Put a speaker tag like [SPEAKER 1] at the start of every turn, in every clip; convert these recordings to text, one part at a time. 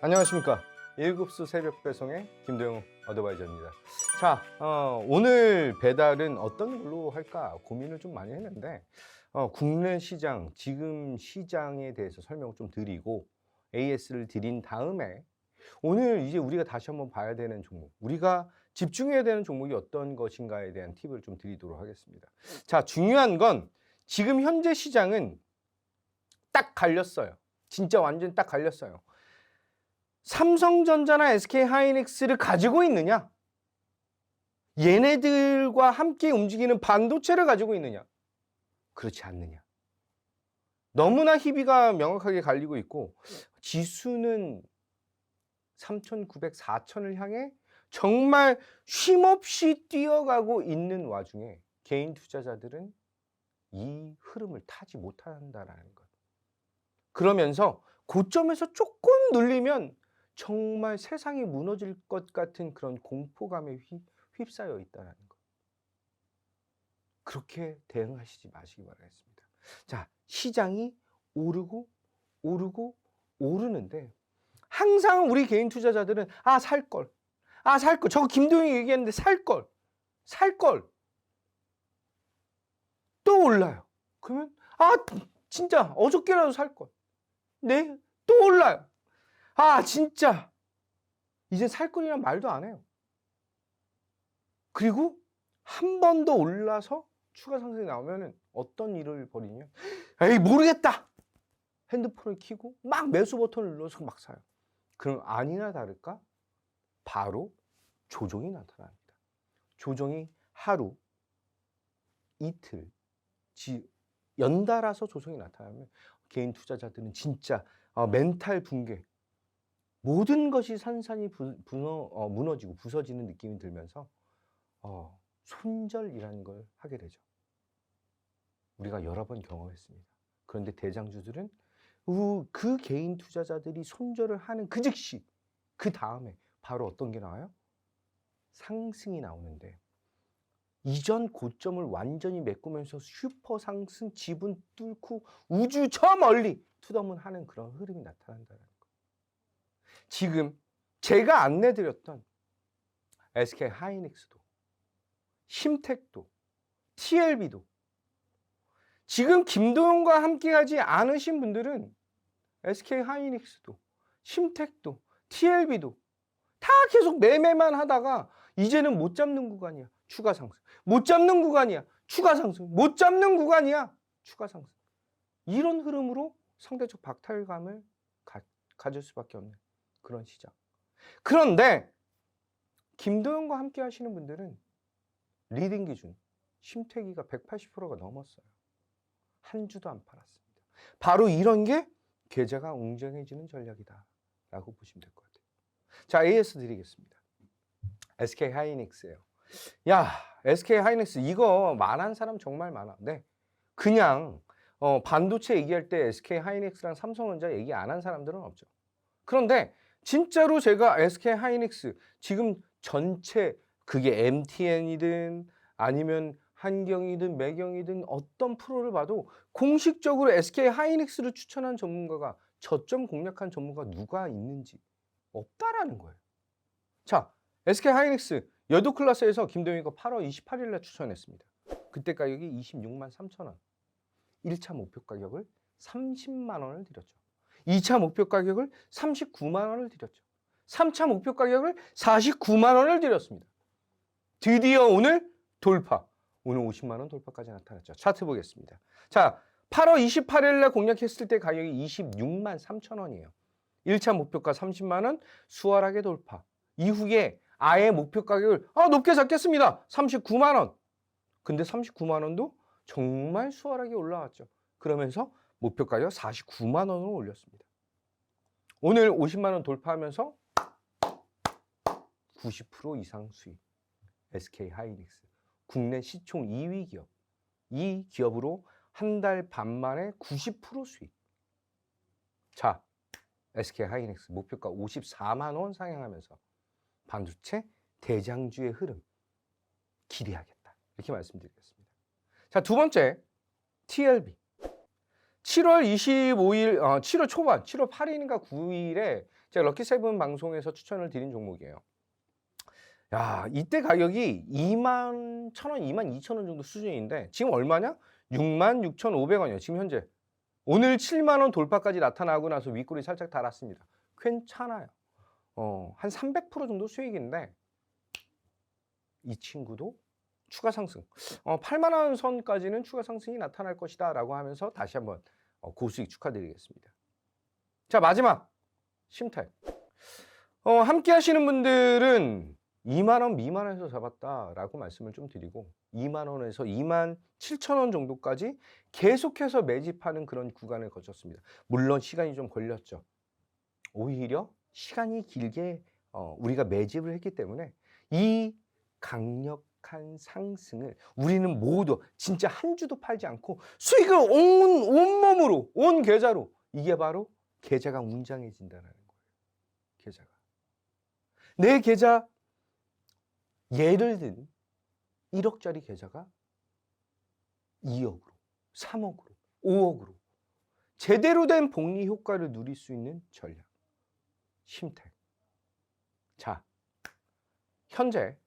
[SPEAKER 1] 안녕하십니까. 일급수 새벽 배송의 김도영 어드바이저입니다. 자, 오늘 배달은 어떤 걸로 할까 고민을 좀 많이 했는데, 국내 시장, 지금 시장에 대해서 설명을 좀 드리고, AS를 드린 다음에, 오늘 이제 우리가 다시 한번 봐야 되는 종목, 우리가 집중해야 되는 종목이 어떤 것인가에 대한 팁을 좀 드리도록 하겠습니다. 자, 중요한 건 지금 현재 시장은 딱 갈렸어요. 진짜 완전 딱 갈렸어요. 삼성전자나 SK하이닉스를 가지고 있느냐? 얘네들과 함께 움직이는 반도체를 가지고 있느냐? 그렇지 않느냐? 너무나 희비가 명확하게 갈리고 있고 지수는 3,900, 4,000을 향해 정말 쉼없이 뛰어가고 있는 와중에 개인 투자자들은 이 흐름을 타지 못한다라는 것. 그러면서 고점에서 조금 눌리면 정말 세상이 무너질 것 같은 그런 공포감에 휩싸여 있다는 것. 그렇게 대응하시지 마시기 바라겠습니다. 자, 시장이 오르고 오르고 오르는데 항상 우리 개인 투자자들은 살 걸. 살 걸. 저거 김도영이 얘기했는데 살 걸. 살 걸. 또 올라요. 그러면 진짜 어저께라도 살 걸. 네? 또 올라요. 진짜 이제 살 거리란 말도 안 해요. 그리고 한 번 더 올라서 추가 상승이 나오면 어떤 일을 벌이냐? 에이 모르겠다. 핸드폰을 켜고 막 매수 버튼을 눌러서 막 사요. 그럼 아니나 다를까? 바로 조정이 나타납니다. 조정이 하루, 이틀, 연달아서 조정이 나타나면 개인 투자자들은 진짜 멘탈 붕괴, 모든 것이 산산이 무너지고 부서지는 느낌이 들면서 손절이라는 걸 하게 되죠. 우리가 여러 번 경험했습니다. 그런데 대장주들은 그 개인 투자자들이 손절을 하는 그 즉시 그 다음에 바로 어떤 게 나와요? 상승이 나오는데 이전 고점을 완전히 메꾸면서 슈퍼 상승, 지분 뚫고 우주 저 멀리 투더문하는 그런 흐름이 나타난다는 거. 지금 제가 안내드렸던 SK하이닉스도, 심텍도, TLB도 지금 김도영과 함께하지 않으신 분들은 SK하이닉스도, 심텍도, TLB도 다 계속 매매만 하다가 이제는 못 잡는 구간이야. 추가 상승. 못 잡는 구간이야. 추가 상승. 못 잡는 구간이야. 추가 상승. 이런 흐름으로 상대적 박탈감을 가질 수밖에 없는 그런 시장. 그런데 김도영과 함께 하시는 분들은 리딩 기준 심태기가 180%가 넘었어요. 한 주도 안 팔았습니다. 바로 이런 게 계좌가 웅장해지는 전략이다 라고 보시면 될 것 같아요. 자, AS 드리겠습니다. SK하이닉스예요. 야, SK하이닉스 이거 말한 사람 정말 많아. 네, 그냥 반도체 얘기할 때 SK하이닉스랑 삼성전자 얘기 안 한 사람들은 없죠. 그런데 진짜로 제가 SK하이닉스 지금 전체 그게 MTN이든 아니면 한경이든 매경이든 어떤 프로를 봐도 공식적으로 SK하이닉스를 추천한 전문가가 저점 공략한 전문가가 누가 있는지 없다라는 거예요. 자, SK하이닉스 여도 클래스에서 김도영이가 8월 28일 날 추천했습니다. 그때 가격이 26만 3천 원. 1차 목표 가격을 30만 원을 드렸죠. 2차 목표 가격을 39만 원을 드렸죠. 3차 목표 가격을 49만 원을 드렸습니다. 드디어 오늘 돌파. 오늘 50만 원 돌파까지 나타났죠. 차트 보겠습니다. 자, 8월 28일 날 공략했을 때 가격이 26만 3천 원이에요. 1차 목표가 30만 원, 수월하게 돌파. 이후에 아예 목표 가격을 높게 잡겠습니다. 39만 원. 근데 39만 원도 정말 수월하게 올라왔죠. 그러면서 목표 가격 49만 원으로 올렸습니다. 오늘 50만 원 돌파하면서 90% 이상 수익. SK하이닉스. 국내 시총 2위 기업. 이 기업으로 한 달 반 만에 90% 수익. 자, SK하이닉스 목표가 54만 원 상향하면서 반도체 대장주의 흐름 기대하겠다. 이렇게 말씀드리겠습니다. 자, 두 번째 TLB. 7월 25일, 7월 초반, 7월 8일인가 9일에 제가 럭키세븐 방송에서 추천을 드린 종목이에요. 야, 이때 가격이 2만 1,000원, 2만 2천원 정도 수준인데 지금 얼마냐? 66,500원이에요. 지금 현재. 오늘 7만 원 돌파까지 나타나고 나서 윗골이 살짝 달았습니다. 괜찮아요. 한 300% 정도 수익인데 이 친구도 추가 상승. 8만 원 선까지는 추가 상승이 나타날 것이다 라고 하면서 다시 한번 고수익 축하드리겠습니다. 자, 마지막 심택. 함께 하시는 분들은 2만 원 미만에서 잡았다라고 말씀을 좀 드리고 2만 원에서 2만 7천 원 정도까지 계속해서 매집하는 그런 구간을 거쳤습니다. 물론 시간이 좀 걸렸죠. 오히려 시간이 길게 우리가 매집을 했기 때문에 이 강력한 상승을 우리는 모두 진짜 한 주도 팔지 않고 수익을 온몸으로, 온 계좌로, 이게 바로 계좌가 웅장해진다는 거예요. 계좌가. 내 계좌, 예를 든 1억짜리 계좌가 2억으로, 3억으로, 5억으로 제대로 된 복리 효과를 누릴 수 있는 전략. 심택. 자, 현재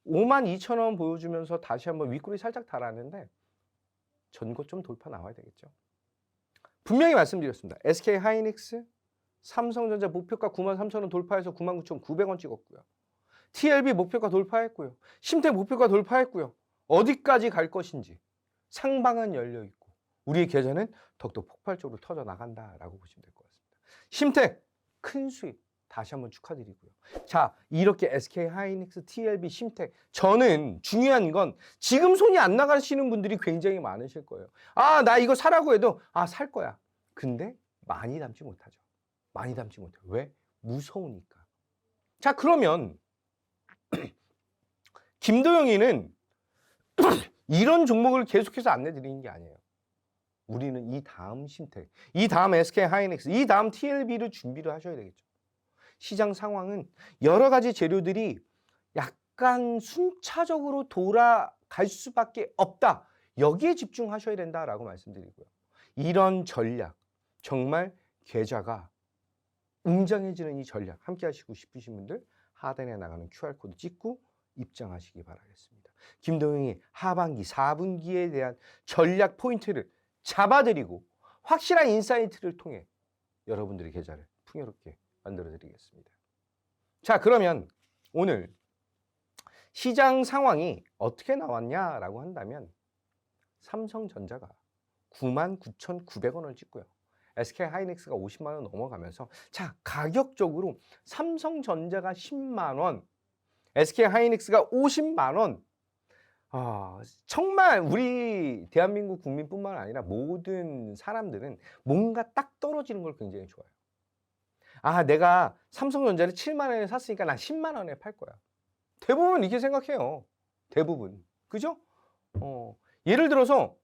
[SPEAKER 1] 52,000원 보여주면서 다시 한번 윗골이 살짝 달았는데 전고 좀 돌파 나와야 되겠죠. 분명히 말씀드렸습니다. SK 하이닉스, 삼성전자 목표가 93,000원 돌파해서 99,900원 찍었고요. TLB 목표가 돌파했고요. 심택 목표가 돌파했고요. 어디까지 갈 것인지 상방은 열려 있고 우리의 계좌는 더욱더 폭발적으로 터져 나간다라고 보시면 될 것 같습니다. 심택 큰 수익 다시 한번 축하드리고요. 자, 이렇게 SK 하이닉스, TLB, 심택, 저는 중요한 건 지금 손이 안 나가시는 분들이 굉장히 많으실 거예요. 아, 나 이거 사라고 해도 살 거야. 근데 많이 담지 못하죠. 많이 담지 못해요. 왜? 무서우니까. 자, 그러면 김도영이는 이런 종목을 계속해서 안내드리는 게 아니에요. 우리는 이 다음 심택, 이 다음 SK 하이닉스, 이 다음 TLB를 준비를 하셔야 되겠죠. 시장 상황은 여러 가지 재료들이 약간 순차적으로 돌아갈 수밖에 없다. 여기에 집중하셔야 된다라고 말씀드리고요. 이런 전략, 정말 계좌가 웅장해지는 이 전략 함께 하시고 싶으신 분들 하단에 나가는 QR코드 찍고 입장하시기 바라겠습니다. 김도영이 하반기, 4분기에 대한 전략 포인트를 잡아드리고 확실한 인사이트를 통해 여러분들의 계좌를 풍요롭게 만들어 드리겠습니다. 자, 그러면 오늘 시장 상황이 어떻게 나왔냐라고 한다면 삼성전자가 99,900원을 찍고요. SK 하이닉스가 50만 원 넘어가면서 자, 가격적으로 삼성전자가 10만 원, SK 하이닉스가 50만 원. 정말 우리 대한민국 국민뿐만 아니라 모든 사람들은 뭔가 딱 떨어지는 걸 굉장히 좋아해요. 내가 삼성전자를 7만 원에 샀으니까 난 10만 원에 팔 거야. 대부분 이렇게 생각해요. 대부분. 그죠? 예를 들어서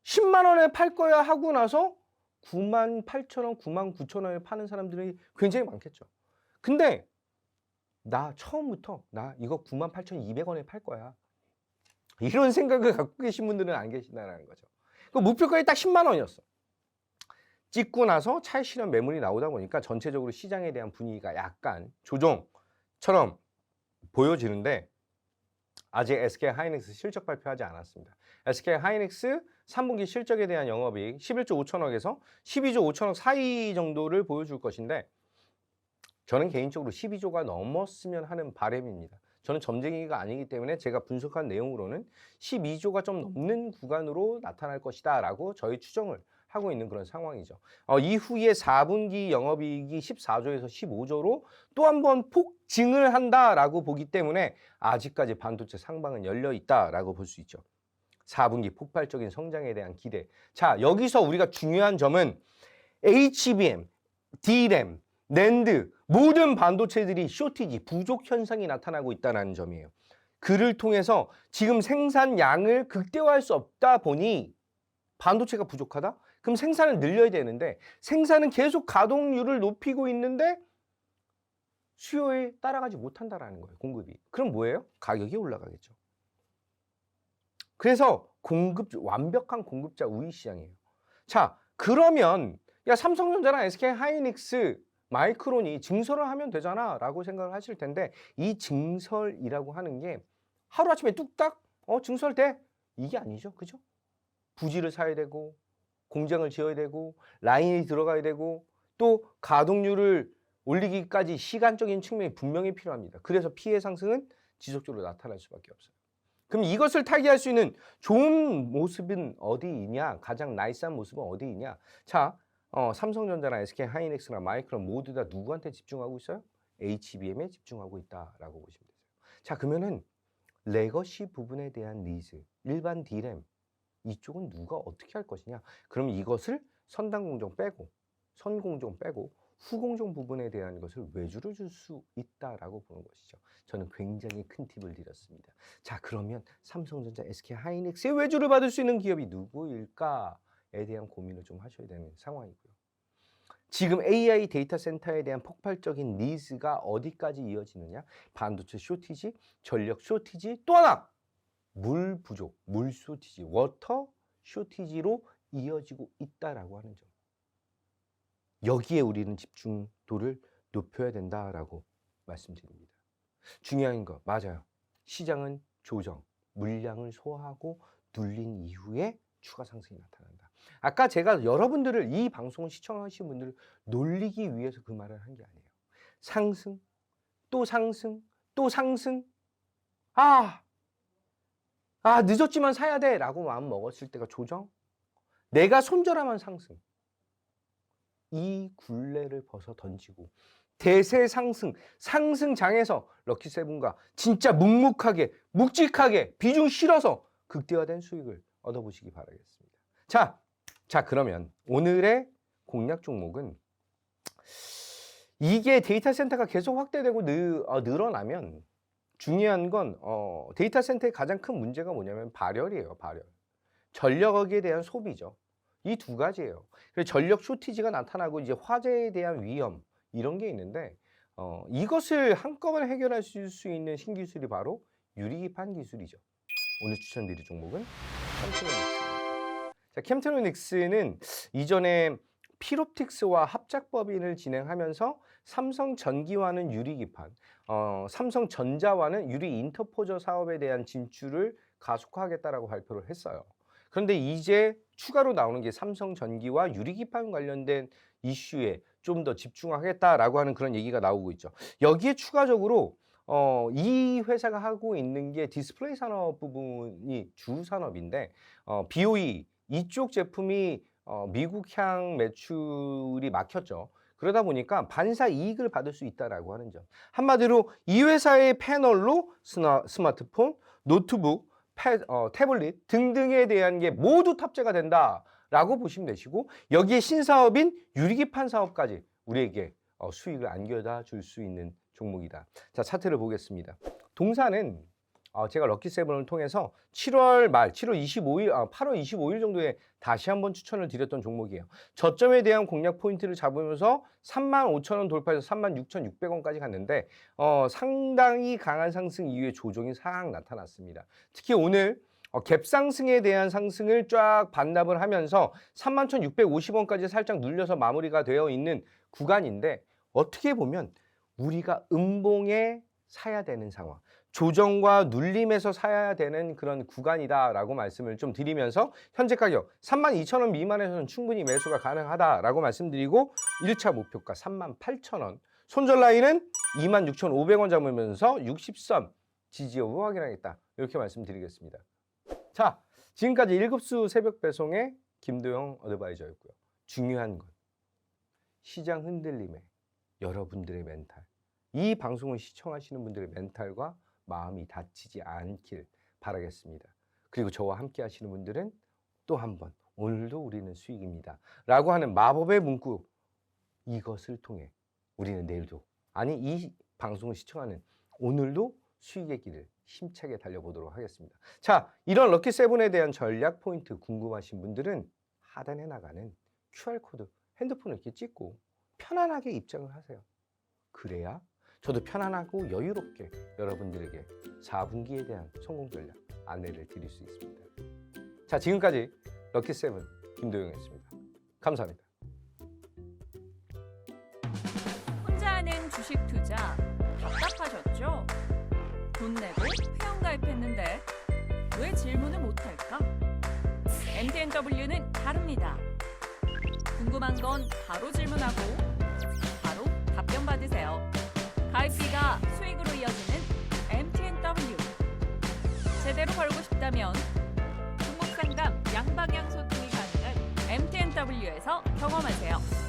[SPEAKER 1] 10만 원에 팔 거야 하고 나서 98,000원, 99,000원에 파는 사람들이 굉장히 많겠죠. 근데 나 처음부터 나 이거 98,200원에 팔 거야. 이런 생각을 갖고 계신 분들은 안 계신다는 거죠. 그 목표가에 딱 10만 원이었어. 찍고 나서 차익 실현 매물이 나오다 보니까 전체적으로 시장에 대한 분위기가 약간 조정처럼 보여지는데 아직 SK 하이닉스 실적 발표하지 않았습니다. SK 하이닉스 3분기 실적에 대한 영업이익 11조 5천억에서 12조 5천억 사이 정도를 보여줄 것인데 저는 개인적으로 12조가 넘었으면 하는 바람입니다. 저는 점쟁이가 아니기 때문에 제가 분석한 내용으로는 12조가 좀 넘는 구간으로 나타날 것이다 라고 저희 추정을 하고 있는 그런 상황이죠. 이후에 4분기 영업이익이 14조에서 15조로 또 한 번 폭증을 한다라고 보기 때문에 아직까지 반도체 상방은 열려 있다라고 볼 수 있죠. 4분기 폭발적인 성장에 대한 기대. 자, 여기서 우리가 중요한 점은 HBM, DRAM, 낸드 모든 반도체들이 쇼티지, 부족 현상이 나타나고 있다는 점이에요. 그를 통해서 지금 생산량을 극대화할 수 없다 보니 반도체가 부족하다? 그럼 생산을 늘려야 되는데 생산은 계속 가동률을 높이고 있는데 수요에 따라가지 못한다라는 거예요. 공급이. 그럼 뭐예요? 가격이 올라가겠죠. 그래서 완벽한 공급자 우위 시장이에요. 자, 그러면 야 삼성전자랑 SK하이닉스 마이크론이 증설을 하면 되잖아 라고 생각을 하실 텐데 이 증설이라고 하는 게 하루아침에 뚝딱 증설돼? 이게 아니죠. 그죠? 부지를 사야 되고 공장을 지어야 되고 라인이 들어가야 되고 또 가동률을 올리기까지 시간적인 측면이 분명히 필요합니다. 그래서 피해 상승은 지속적으로 나타날 수밖에 없어요. 그럼 이것을 타개할 수 있는 좋은 모습은 어디 있냐? 가장 나이스한 모습은 어디 있냐? 자, 삼성전자나 SK하이닉스나 마이크론 모두 다 누구한테 집중하고 있어요? HBM에 집중하고 있다라고 보시면 되세요. 자, 그러면은 레거시 부분에 대한 니즈, 일반 D램 이쪽은 누가 어떻게 할 것이냐? 그럼 이것을 선단 공정 빼고 선 공정 빼고 후공정 부분에 대한 것을 외주를 줄 수 있다라고 보는 것이죠. 저는 굉장히 큰 팁을 드렸습니다. 자, 그러면 삼성전자, SK하이닉스의 외주를 받을 수 있는 기업이 누구일까에 대한 고민을 좀 하셔야 되는 상황이고요. 지금 AI 데이터 센터에 대한 폭발적인 니즈가 어디까지 이어지느냐? 반도체 쇼티지, 전력 쇼티지, 또 하나 물 부족, 물 쇼티지, 워터 쇼티지로 이어지고 있다라고 하는 점. 여기에 우리는 집중도를 높여야 된다라고 말씀드립니다. 중요한 거 맞아요. 시장은 조정, 물량을 소화하고 눌린 이후에 추가 상승이 나타난다. 아까 제가 여러분들을 이 방송을 시청하신 분들을 놀리기 위해서 그 말을 한 게 아니에요. 상승, 또 상승, 또 상승. 늦었지만 사야 돼 라고 마음 먹었을 때가 조정. 내가 손절하면 상승. 이 굴레를 벗어 던지고 대세 상승, 상승장에서 럭키세븐과 진짜 묵묵하게, 묵직하게 비중 실어서 극대화된 수익을 얻어보시기 바라겠습니다. 자 그러면 오늘의 공략 종목은 이게 데이터 센터가 계속 확대되고 늘어나면 중요한 건 데이터 센터의 가장 큰 문제가 뭐냐면 발열이에요. 발열. 전력에 대한 소비죠. 이 두 가지예요. 그래서 전력 쇼티지가 나타나고 이제 화재에 대한 위험 이런 게 있는데 이것을 한꺼번에 해결할 수 있는 신기술이 바로 유리기판 기술이죠. 오늘 추천드릴 종목은 캠트로닉스입니다. 자, 캠트로닉스는 이전에 필옵틱스와 합작법인을 진행하면서 삼성전기와는 유리기판, 삼성전자와는 유리 인터포저 사업에 대한 진출을 가속화하겠다라고 발표를 했어요. 그런데 이제 추가로 나오는 게 삼성전기와 유리기판 관련된 이슈에 좀 더 집중하겠다라고 하는 그런 얘기가 나오고 있죠. 여기에 추가적으로 이 회사가 하고 있는 게 디스플레이 산업 부분이 주 산업인데 BOE 이쪽 제품이 미국향 매출이 막혔죠. 그러다 보니까 반사 이익을 받을 수 있다라고 하는 점. 한마디로 이 회사의 패널로 스마트폰, 노트북, 태블릿 등등에 대한 게 모두 탑재가 된다라고 보시면 되시고 여기에 신사업인 유리기판 사업까지 우리에게 수익을 안겨다 줄 수 있는 종목이다. 자, 차트를 보겠습니다. 동사는 제가 럭키세븐을 통해서 7월 말, 8월 25일 정도에 다시 한번 추천을 드렸던 종목이에요. 저점에 대한 공략 포인트를 잡으면서 35,000원 돌파해서 36,600원까지 갔는데 상당히 강한 상승 이후에 조정이 싹 나타났습니다. 특히 오늘 갭상승에 대한 상승을 쫙 반납을 하면서 31,650원까지 살짝 눌려서 마무리가 되어 있는 구간인데 어떻게 보면 우리가 음봉에 사야 되는 상황, 조정과 눌림에서 사야 되는 그런 구간이다라고 말씀을 좀 드리면서 현재 가격 32,000원 미만에서는 충분히 매수가 가능하다라고 말씀드리고 1차 목표가 38,000원, 손절 라인은 26,500원 잡으면서 60선 지지 여부 확인하겠다 이렇게 말씀드리겠습니다. 자, 지금까지 1급수 새벽 배송의 김도영 어드바이저였고요. 중요한 건 시장 흔들림에 여러분들의 멘탈, 이 방송을 시청하시는 분들의 멘탈과 마음이 다치지 않길 바라겠습니다. 그리고 저와 함께 하시는 분들은 또 한 번 오늘도 우리는 수익입니다 라고 하는 마법의 문구, 이것을 통해 우리는 내일도, 아니 이 방송을 시청하는 오늘도 수익의 길을 힘차게 달려보도록 하겠습니다. 자, 이런 럭키세븐에 대한 전략 포인트 궁금하신 분들은 하단에 나가는 QR코드 핸드폰을 이렇게 찍고 편안하게 입장을 하세요. 그래야 저도 편안하고 여유롭게 여러분들에게 4분기에 대한 성공 전략 안내를 드릴 수 있습니다. 자, 지금까지 럭키세븐 김도영이었습니다. 감사합니다.
[SPEAKER 2] 혼자 하는 주식 투자 답답하셨죠? 돈 내고 회원가입했는데 왜 질문을 못할까? MTNW는 다릅니다. 궁금한 건 바로 질문하고 바로 답변 받으세요. 가입비가 수익으로 이어지는 MTNW. 제대로 벌고 싶다면 종목 상담 양방향 소통이 가능한 MTNW에서 경험하세요.